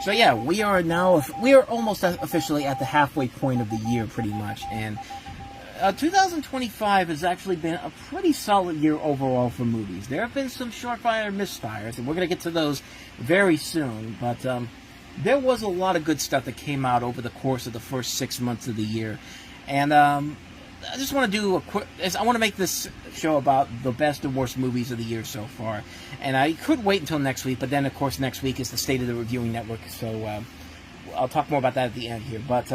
So yeah, we are almost officially at the halfway point of the year, pretty much, and 2025 has actually been a pretty solid year overall for movies. There have been some surefire misfires, and we're going to get to those very soon, but there was a lot of good stuff that came out over the course of the first 6 months of the year, and I just want to do a quick... I want to make this show about the best and worst movies of the year so far, and I could wait until next week, but then, of course, next week is the State of the Reviewing Network, so I'll talk more about that at the end here, but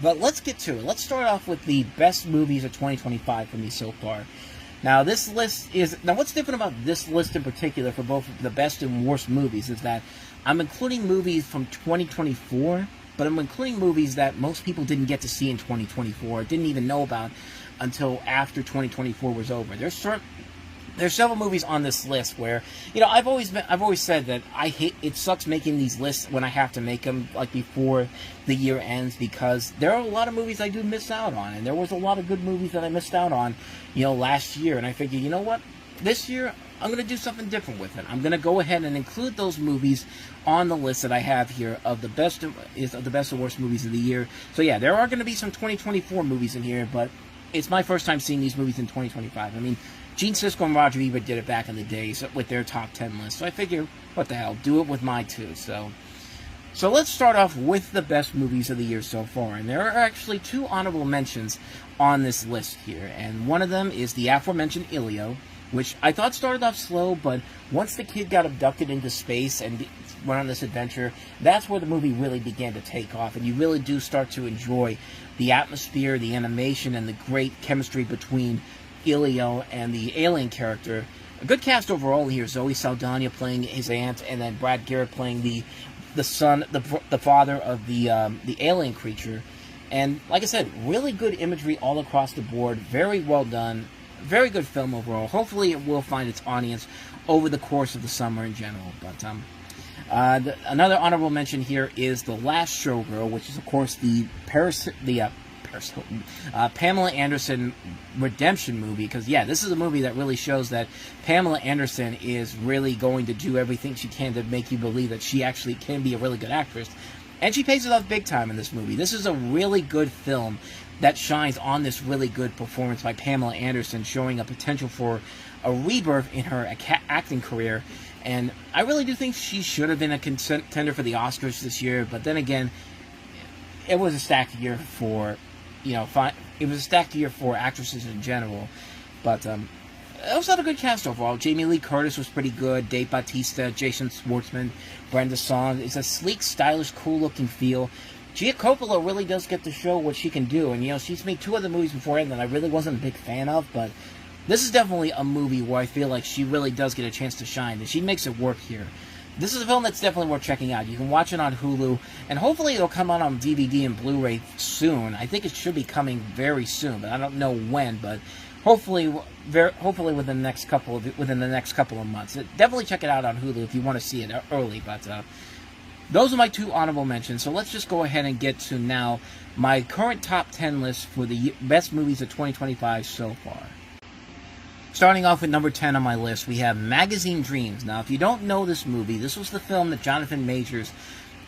let's get to it. Let's start off with the best movies of 2025 for me so far. Now, this list is... Now, what's different about this list in particular for both the best and worst movies is that I'm including movies from 2024, but I'm including movies that most people didn't get to see in 2024, didn't even know about until after 2024 was over. There's several movies on this list where, I've always said that it sucks making these lists when I have to make them like before the year ends, because there are a lot of movies I do miss out on, and there was a lot of good movies that I missed out on, last year, and I figured, you know what, this year I'm going to do something different with it. I'm going to go ahead and include those movies on the list that I have here of the best and worst movies of the year. So yeah, there are going to be some 2024 movies in here, but it's my first time seeing these movies in 2025. I mean, Gene Siskel and Roger Ebert did it back in the day with their top 10 list. So I figure, what the hell, do it with mine too. So let's start off with the best movies of the year so far. And there are actually two honorable mentions on this list here. And one of them is the aforementioned Elio, which I thought started off slow, but once the kid got abducted into space and went on this adventure, that's where the movie really began to take off, and you really do start to enjoy the atmosphere, the animation, and the great chemistry between Elio and the alien character. A good cast overall here. Zoe Saldana playing his aunt, and then Brad Garrett playing the son, the father of the alien creature. And like I said, really good imagery all across the board, very well done. Very good film overall. Hopefully it will find its audience over the course of the summer in general. But another honorable mention here is The Last Showgirl, which is, of course, the Pamela Anderson redemption movie. Because, yeah, this is a movie that really shows that Pamela Anderson is really going to do everything she can to make you believe that she actually can be a really good actress. And she pays it off big time in this movie. This is a really good film that shines on this really good performance by Pamela Anderson, showing a potential for a rebirth in her acting career. And I really do think she should have been a contender for the Oscars this year, but then again, it was a stacked year for, actresses in general. But it also had a good cast overall. Jamie Lee Curtis was pretty good, Dave Bautista, Jason Schwartzman, Brenda Song. It's a sleek, stylish, cool-looking feel. Gia Coppola really does get to show what she can do, and she's made two other movies beforehand that I really wasn't a big fan of, but this is definitely a movie where I feel like she really does get a chance to shine, and she makes it work here. This is a film that's definitely worth checking out. You can watch it on Hulu, and hopefully it'll come out on DVD and Blu-ray soon. I think it should be coming very soon, but I don't know when, but hopefully within the next couple of months. Definitely check it out on Hulu if you want to see it early, but those are my two honorable mentions, so let's just go ahead and get to now my current top 10 list for the best movies of 2025 so far. Starting off with number 10 on my list, we have Magazine Dreams. Now, if you don't know this movie, this was the film that Jonathan Majors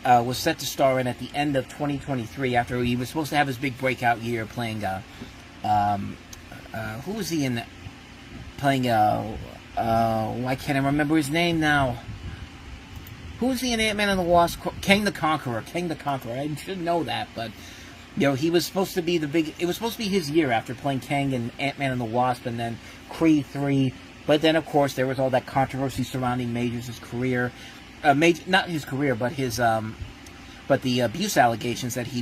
was set to star in at the end of 2023 after he was supposed to have his big breakout year playing, who was he in? Playing, why can't I remember his name now? Who was he in Ant-Man and the Wasp? Kang the Conqueror. I should know that, but he was supposed to be it was supposed to be his year after playing Kang in Ant-Man and the Wasp, and then Creed 3. But then, of course, there was all that controversy surrounding Majors' career, not his career, but the abuse allegations that he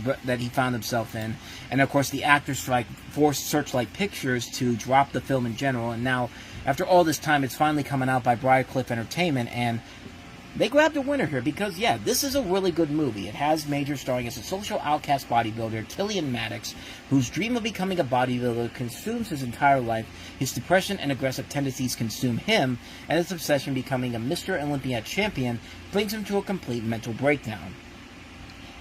found himself in, and of course the actors strike forced Searchlight Pictures to drop the film in general. And now, after all this time, it's finally coming out by Briarcliff Entertainment, and they grabbed a winner here because, yeah, this is a really good movie. It has Major starring as a social outcast bodybuilder, Killian Maddox, whose dream of becoming a bodybuilder consumes his entire life. His depression and aggressive tendencies consume him, and his obsession becoming a Mr. Olympia champion brings him to a complete mental breakdown.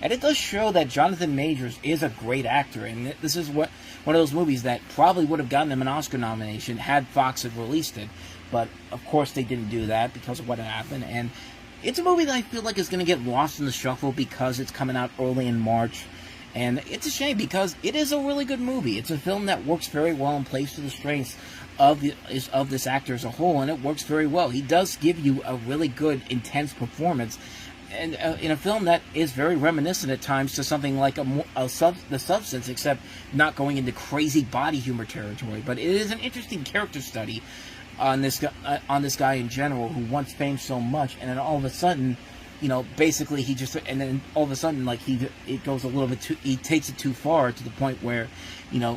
And it does show that Jonathan Majors is a great actor, and this is one of those movies that probably would have gotten him an Oscar nomination had Fox had released it. But, of course, they didn't do that because of what had happened. And It's a movie that I feel like is going to get lost in the shuffle because it's coming out early in March. And it's a shame because it is a really good movie. It's a film that works very well and plays to the strengths of this actor as a whole, and it works very well. He does give you a really good, intense performance, and in a film that is very reminiscent at times to something like The Substance, except not going into crazy body humor territory. But it is an interesting character study on this guy in general, who once famed so much, and then all of a sudden, basically he just, and then all of a sudden, like, it goes a little bit too, he takes it too far to the point where,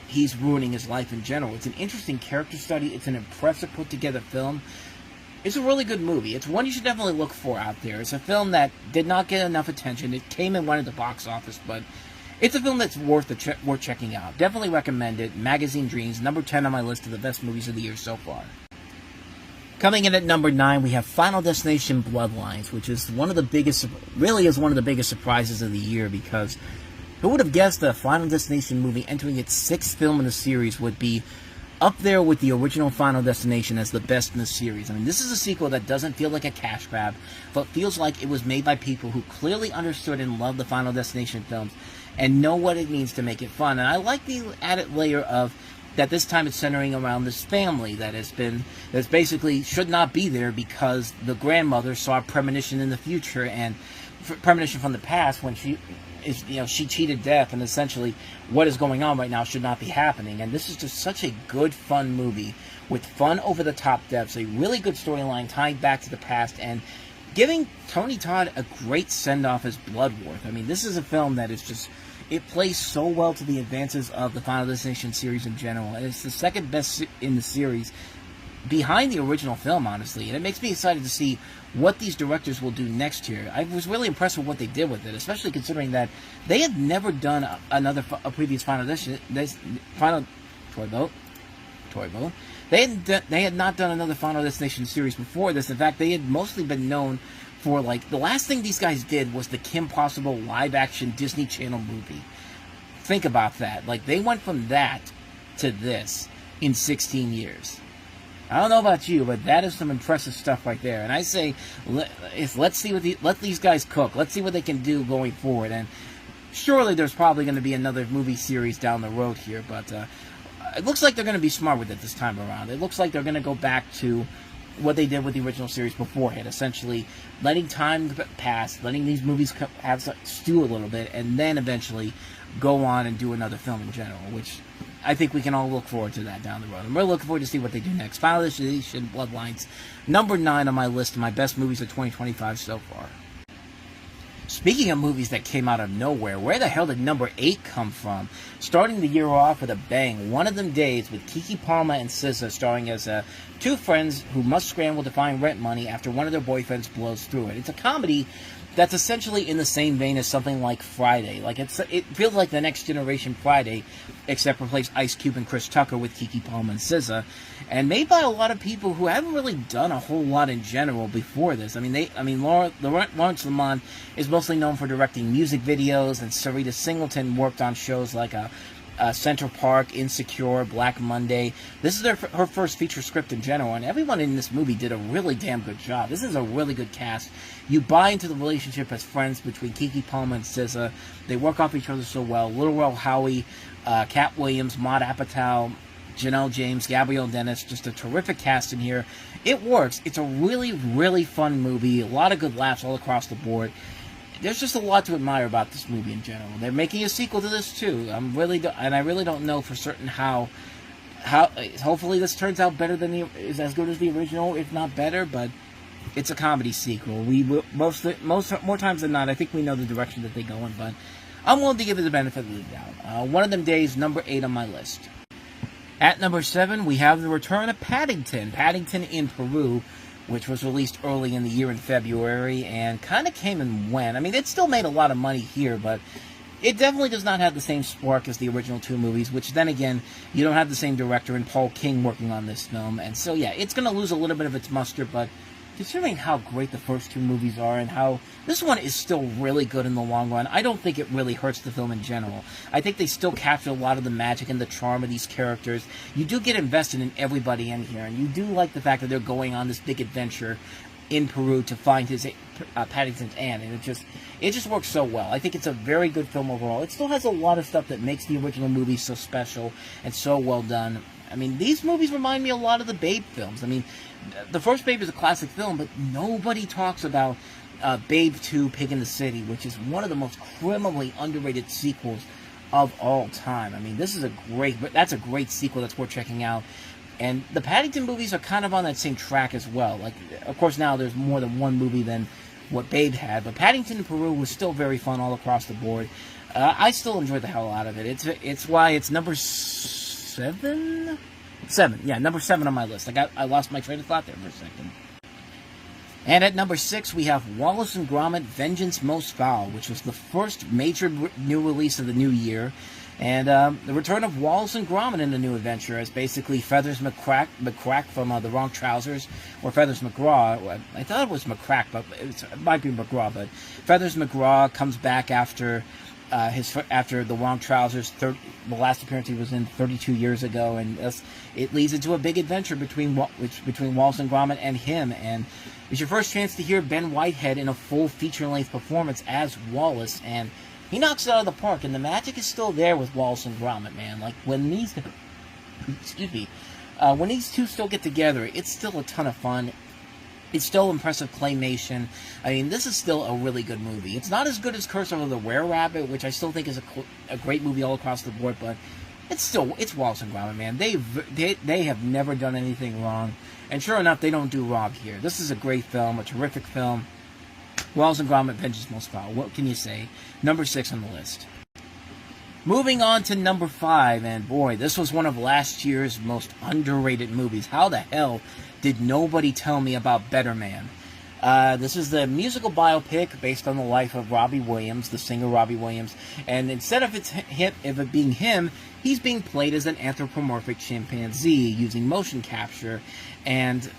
he's ruining his life in general. It's an interesting character study. It's an impressive put together film. It's a really good movie. It's one you should definitely look for out there. It's a film that did not get enough attention. It came and went at the box office, but it's a film that's worth checking out. Definitely recommend it. Magazine Dreams, number 10 on my list of the best movies of the year so far. Coming in at number 9, we have Final Destination Bloodlines, which is one of the biggest surprises of the year, because who would have guessed the Final Destination movie entering its 6th film in the series would be up there with the original Final Destination as the best in the series. I mean, this is a sequel that doesn't feel like a cash grab, but feels like it was made by people who clearly understood and loved the Final Destination films and know what it means to make it fun. And I like the added layer of that this time it's centering around this family that's basically should not be there because the grandmother saw a premonition in the future, and premonition from the past when she cheated death, and essentially what is going on right now should not be happening. And this is just such a good, fun movie with fun, over-the-top depths, a really good storyline tying back to the past, and giving Tony Todd a great send-off as Bloodworth. I mean, this is a film that is just, it plays so well to the advances of the Final Destination series in general, and it's the second best in the series behind the original film, honestly, and it makes me excited to see what these directors will do next year. I was really impressed with what they did with it, especially considering that they had never done a previous Final Toy Boat. They had not done another Final Destination series before this. In fact, they had mostly been known for, like, the last thing these guys did was the Kim Possible live-action Disney Channel movie. Think about that. Like, they went from that to this in 16 years. I don't know about you, but that is some impressive stuff right there. And I say, let's see let these guys cook. Let's see what they can do going forward. And surely there's probably going to be another movie series down the road here, but it looks like they're going to be smart with it this time around. It looks like they're going to go back to what they did with the original series beforehand, essentially letting time pass, letting these movies stew a little bit, and then eventually go on and do another film in general, which I think we can all look forward to that down the road. I'm really looking forward to see what they do next. Final Destination Bloodlines, number 9 on my list of my best movies of 2025 so far. Speaking of movies that came out of nowhere, where the hell did number 8 come from? Starting the year off with a bang, One of Them Days with Keke Palmer and SZA starring as two friends who must scramble to find rent money after one of their boyfriends blows through it. It's a comedy that's essentially in the same vein as something like Friday. Like it feels like the Next Generation Friday, except replace Ice Cube and Chris Tucker with Keke Palmer and SZA, and made by a lot of people who haven't really done a whole lot in general before this. Lawrence Lamont is mostly known for directing music videos, and Sarita Singleton worked on shows like Central Park, Insecure, Black Monday. This is her first feature script in general, and everyone in this movie did a really damn good job. This is a really good cast. You buy into the relationship as friends between Keke Palmer and SZA. They work off each other so well. Lil Rel Howery, Cat Williams, Maude Apatow, Janelle James, Gabrielle Dennis, just a terrific cast in here. It works. It's a really, really fun movie. A lot of good laughs all across the board. There's just a lot to admire about this movie in general. They're making a sequel to this too. I really don't know for certain how. Hopefully this turns out better than is as good as the original, if not better. But it's a comedy sequel. More times than not, I think we know the direction that they go in. But I'm willing to give it the benefit of the doubt. One of Them Days, number 8 on my list. At number 7, we have the return of Paddington. Paddington in Peru, which was released early in the year in February, and kind of came and went. I mean, it still made a lot of money here, but it definitely does not have the same spark as the original two movies, which then again, you don't have the same director and Paul King working on this film, and so yeah, it's going to lose a little bit of its muster, but considering how great the first two movies are and how this one is still really good in the long run, I don't think it really hurts the film in general. I think they still capture a lot of the magic and the charm of these characters. You do get invested in everybody in here, and you do like the fact that they're going on this big adventure in Peru to find his Paddington's aunt, and it just works so well. I think it's a very good film overall. It still has a lot of stuff that makes the original movie so special and so well done. I mean, these movies remind me a lot of the Babe films. I mean, the first Babe is a classic film, but nobody talks about Babe 2, Pig in the City, which is one of the most criminally underrated sequels of all time. I mean, that's a great sequel that's worth checking out. And the Paddington movies are kind of on that same track as well. Like, of course, now there's more than one movie than what Babe had, but Paddington in Peru was still very fun all across the board. I still enjoy the hell out of it. It's why it's number 7? 7, yeah, number 7 on my list. I lost my train of thought there for a second. And at number 6, we have Wallace and Gromit: Vengeance Most Foul, which was the first major new release of the new year. And the return of Wallace and Gromit in the new adventure as basically Feathers McCrack from The Wrong Trousers, or Feathers McGraw. I thought it was McCrack, but it might be McGraw. But Feathers McGraw comes back after The Wrong Trousers. The last appearance he was in 32 years ago, and it leads into a big adventure between Wallace and Gromit and him. And it's your first chance to hear Ben Whitehead in a full feature-length performance as Wallace, and he knocks it out of the park, and the magic is still there with Wallace and Gromit, man. Like, when these two still get together, it's still a ton of fun. It's still impressive claymation. I mean, this is still a really good movie. It's not as good as Curse of the Were-Rabbit, which I still think is a great movie all across the board, but it's Wallace and Gromit, man. They have never done anything wrong, and sure enough, they don't do wrong here. This is a great film, a terrific film. Wallace and Gromit: Vengeance Most Foul. What can you say? Number 6 on the list. Moving on to number 5, and boy, this was one of last year's most underrated movies. How the hell did nobody tell me about Better Man? This is the musical biopic based on the life of Robbie Williams, the singer Robbie Williams, and instead of it being him, he's being played as an anthropomorphic chimpanzee using motion capture, and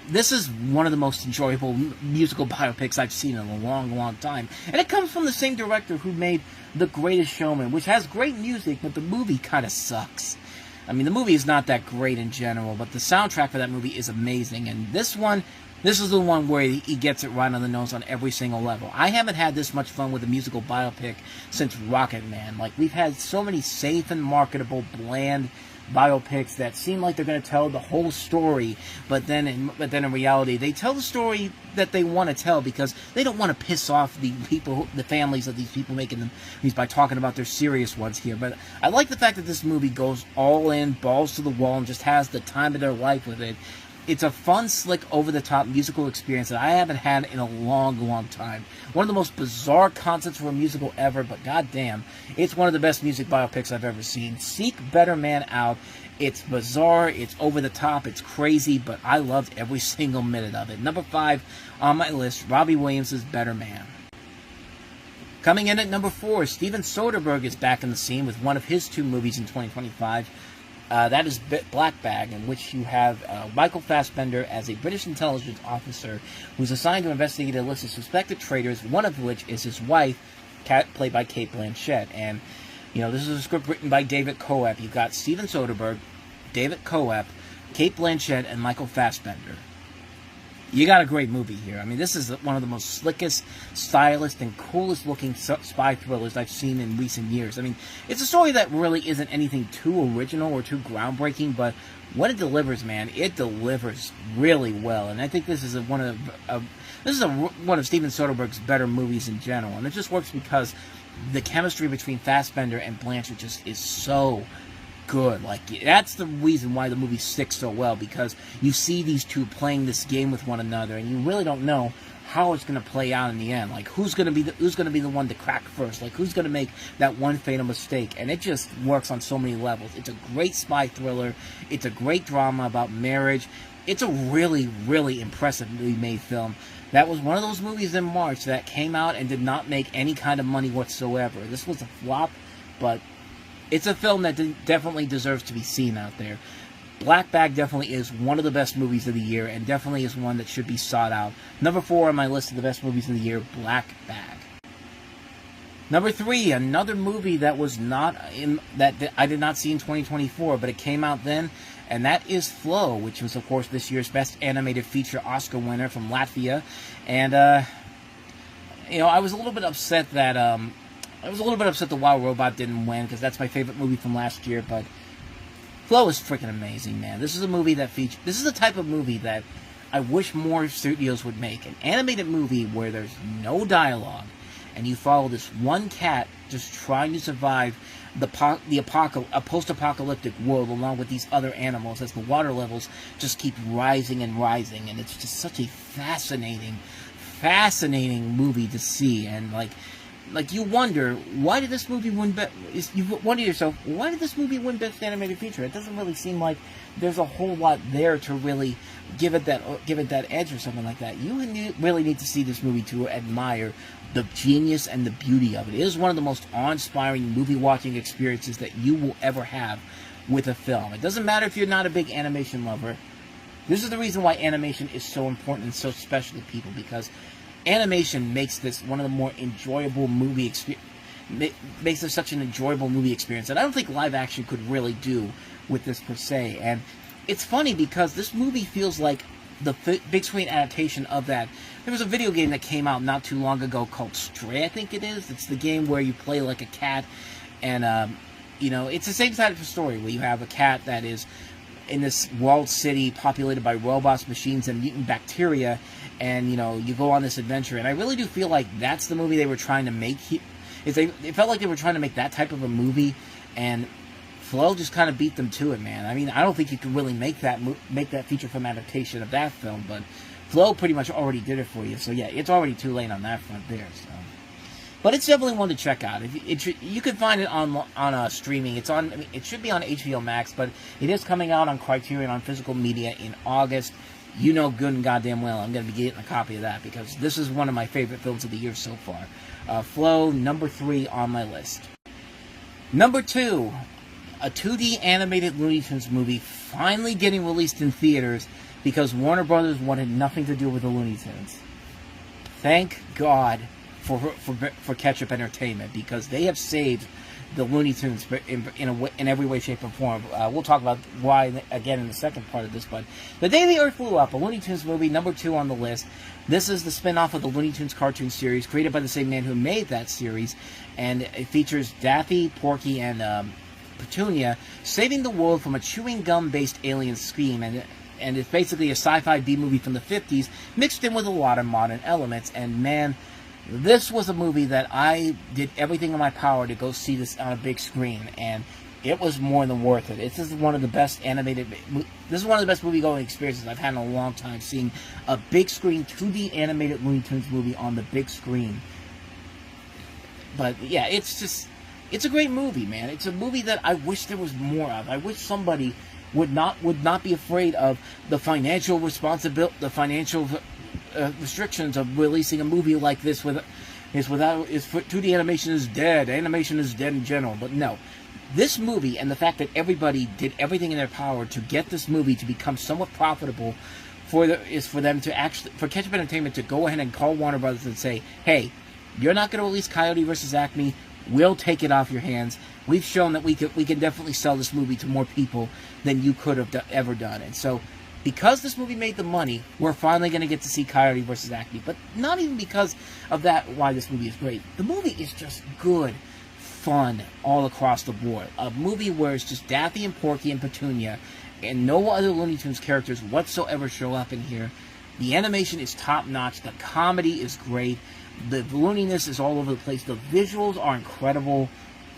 this is one of the most enjoyable musical biopics I've seen in a long, long time. And it comes from the same director who made The Greatest Showman, which has great music, but the movie kind of sucks. I mean, the movie is not that great in general, but the soundtrack for that movie is amazing. And this is the one where he gets it right on the nose on every single level. I haven't had this much fun with a musical biopic since Rocket Man. Like, we've had so many safe and marketable, bland biopics that seem like they're going to tell the whole story, but then in reality, they tell the story that they want to tell because they don't want to piss off the families of these people making them movies by talking about their serious ones here. But I like the fact that this movie goes all in, balls to the wall, and just has the time of their life with it. It's a fun, slick, over-the-top musical experience that I haven't had in a long, long time. One of the most bizarre concepts for a musical ever, but goddamn, it's one of the best music biopics I've ever seen. Seek Better Man out. It's bizarre, it's over-the-top, it's crazy, but I loved every single minute of it. Number 5 on my list, Robbie Williams' Better Man. Coming in at number 4, Steven Soderbergh is back in the scene with one of his 2 movies in 2025. That is Black Bag, in which you have Michael Fassbender as a British intelligence officer who's assigned to investigate a list of suspected traitors, one of which is his wife, played by Cate Blanchett. And, this is a script written by David Koepp. You've got Steven Soderbergh, David Koepp, Cate Blanchett, and Michael Fassbender. You got a great movie here. I mean, this is one of the most slickest, stylish, and coolest looking spy thrillers I've seen in recent years. I mean, it's a story that really isn't anything too original or too groundbreaking, but when it delivers, man, it delivers really well. And I think this is one of Steven Soderbergh's better movies in general. And it just works because the chemistry between Fassbender and Blanchett just is so good. Like, that's the reason why the movie sticks so well, because you see these two playing this game with one another, and you really don't know how it's going to play out in the end. Like, who's going to be the one to crack first? Like, who's going to make that one fatal mistake? And it just works on so many levels. It's a great spy thriller. It's a great drama about marriage. It's a really, really impressively made film. That was one of those movies in March that came out and did not make any kind of money whatsoever. This was a flop, but it's a film that definitely deserves to be seen out there. Black Bag definitely is one of the best movies of the year, and definitely is one that should be sought out. Number 4 on my list of the best movies of the year, Black Bag. Number 3, another movie that was not in that I did not see in 2024, but it came out then, and that is Flow, which was, of course, this year's Best Animated Feature Oscar winner from Latvia. And, I was a little bit upset that, the Wild Robot didn't win, because that's my favorite movie from last year, but Flow is freaking amazing, man. This is a movie that this is the type of movie that I wish more studios would make. An animated movie where there's no dialogue, and you follow this one cat just trying to survive a post-apocalyptic world along with these other animals as the water levels just keep rising and rising. And it's just such a fascinating movie to see. And like you wonder, why did this movie win you wonder yourself, why did this movie win Best Animated Feature? It doesn't really seem like there's a whole lot there to really give it that edge or something like that. You really need to see this movie to admire the genius and the beauty of it. It is one of the most awe-inspiring movie-watching experiences that you will ever have with a film. It doesn't matter if you're not a big animation lover. This is the reason why animation is so important and so special to people, because animation makes this one of the more enjoyable movie experience. Makes this such an enjoyable movie experience that I don't think live action could really do with this per se. And it's funny because this movie feels like the big screen adaptation of that. There was a video game that came out not too long ago called Stray, I think it is. It's the game where you play like a cat, and it's the same type of story where you have a cat that is in this walled city populated by robots, machines, and mutant bacteria, and you go on this adventure. And I really do feel like that's the movie they were trying to make. It felt like they were trying to make that type of a movie, and Flow just kind of beat them to it, man. I mean, I don't think you could really make that feature film adaptation of that film, but Flow pretty much already did it for you. So yeah, it's already too late on that front there. So, but it's definitely one to check out. You can find it on streaming. It should be on HBO Max, but it is coming out on Criterion on physical media in August. You know good and goddamn well I'm going to be getting a copy of that, because this is one of my favorite films of the year so far. Flow, number 3 on my list. Number 2, a 2D animated Looney Tunes movie finally getting released in theaters because Warner Brothers wanted nothing to do with the Looney Tunes. Thank God for Ketchup Entertainment, because they have saved the Looney Tunes in every way, shape, or form. We'll talk about why again in the second part of this, but The Day the Earth Blew Up, a Looney Tunes movie, number 2 on the list. This is the spin-off of the Looney Tunes cartoon series, created by the same man who made that series, and it features Daffy, Porky, and Petunia saving the world from a chewing gum-based alien scheme, and it's basically a sci-fi B-movie from the 50s, mixed in with a lot of modern elements. And man, this was a movie that I did everything in my power to go see this on a big screen, and it was more than worth it. This is one of the best movie-going experiences I've had in a long time, seeing a big screen 2D animated Looney Tunes movie on the big screen. But yeah, it's a great movie, man. It's a movie that I wish there was more of. I wish somebody would not be afraid of the financial responsibility, the financial restrictions of releasing a movie like this. 2D animation is dead. Animation is dead in general. But no, this movie, and the fact that everybody did everything in their power to get this movie to become somewhat profitable, for Ketchup Entertainment to go ahead and call Warner Brothers and say, "Hey, you're not going to release Coyote vs. Acme. We'll take it off your hands. We've shown that we can definitely sell this movie to more people than you could have ever done." And so, because this movie made the money, we're finally going to get to see Coyote vs. Acme. But not even because of that why this movie is great. The movie is just good fun all across the board. A movie where it's just Daffy and Porky and Petunia, and no other Looney Tunes characters whatsoever show up in here. The animation is top-notch. The comedy is great. The looniness is all over the place. The visuals are incredible.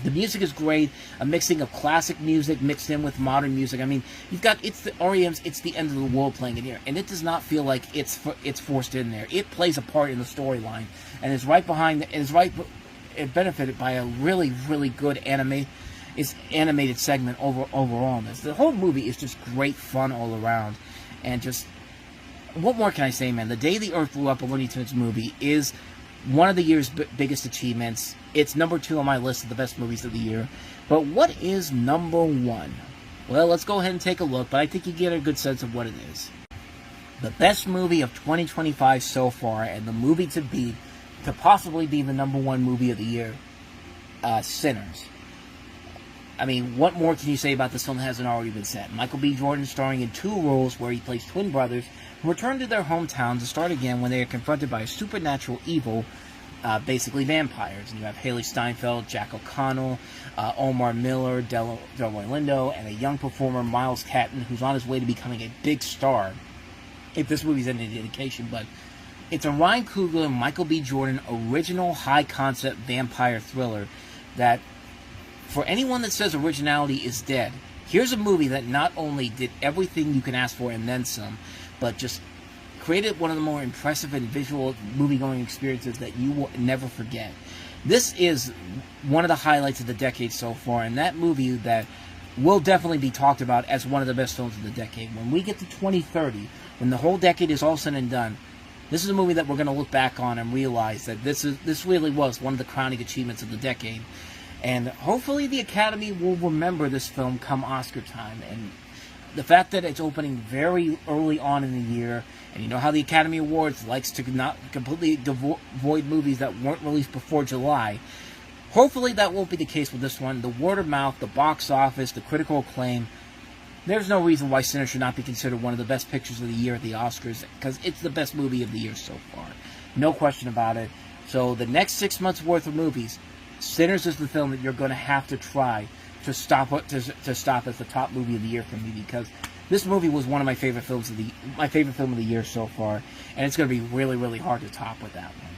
The music is great. A mixing of classic music mixed in with modern music. I mean, you've got it's the REM's "It's the End of the World" playing in here, and it does not feel like it's forced in there. It plays a part in the storyline, and is right behind. It benefited by a really, really good animated segment overall in this. The whole movie is just great fun all around, and just what more can I say, man? The Day the Earth Blew Up, a Looney Tunes movie, is one of the year's biggest achievements. It's number 2 on my list of the best movies of the year. But what is number 1? Well, let's go ahead and take a look, but I think you get a good sense of what it is. The best movie of 2025 so far, and the movie to possibly be the number 1 movie of the year, Sinners. I mean, what more can you say about this film that hasn't already been said? Michael B. Jordan starring in two roles where he plays twin brothers who return to their hometown to start again when they are confronted by a supernatural evil, basically vampires. And you have Haley Steinfeld, Jack O'Connell, Omar Miller, Delroy Lindo, and a young performer, Miles Catton, who's on his way to becoming a big star, if this movie's any indication. But it's a Ryan Coogler and Michael B. Jordan original high-concept vampire thriller that, for anyone that says originality is dead, here's a movie that not only did everything you can ask for and then some, but just created one of the more impressive and visual movie-going experiences that you will never forget. This is one of the highlights of the decade so far, and that movie that will definitely be talked about as one of the best films of the decade. When we get to 2030, when the whole decade is all said and done, this is a movie that we're going to look back on and realize that this really was one of the crowning achievements of the decade. And hopefully the Academy will remember this film come Oscar time. And the fact that it's opening very early on in the year, and you know how the Academy Awards likes to not completely avoid movies that weren't released before July. Hopefully that won't be the case with this one. The word of mouth, the box office, the critical acclaim, there's no reason why Sinners should not be considered one of the best pictures of the year at the Oscars, because it's the best movie of the year so far. No question about it. So the next 6 months worth of movies, Sinners is the film that you're going to have to try to stop as the top movie of the year for me, because this movie was one of my favorite films of the year so far, and it's going to be really, really hard to top with that one.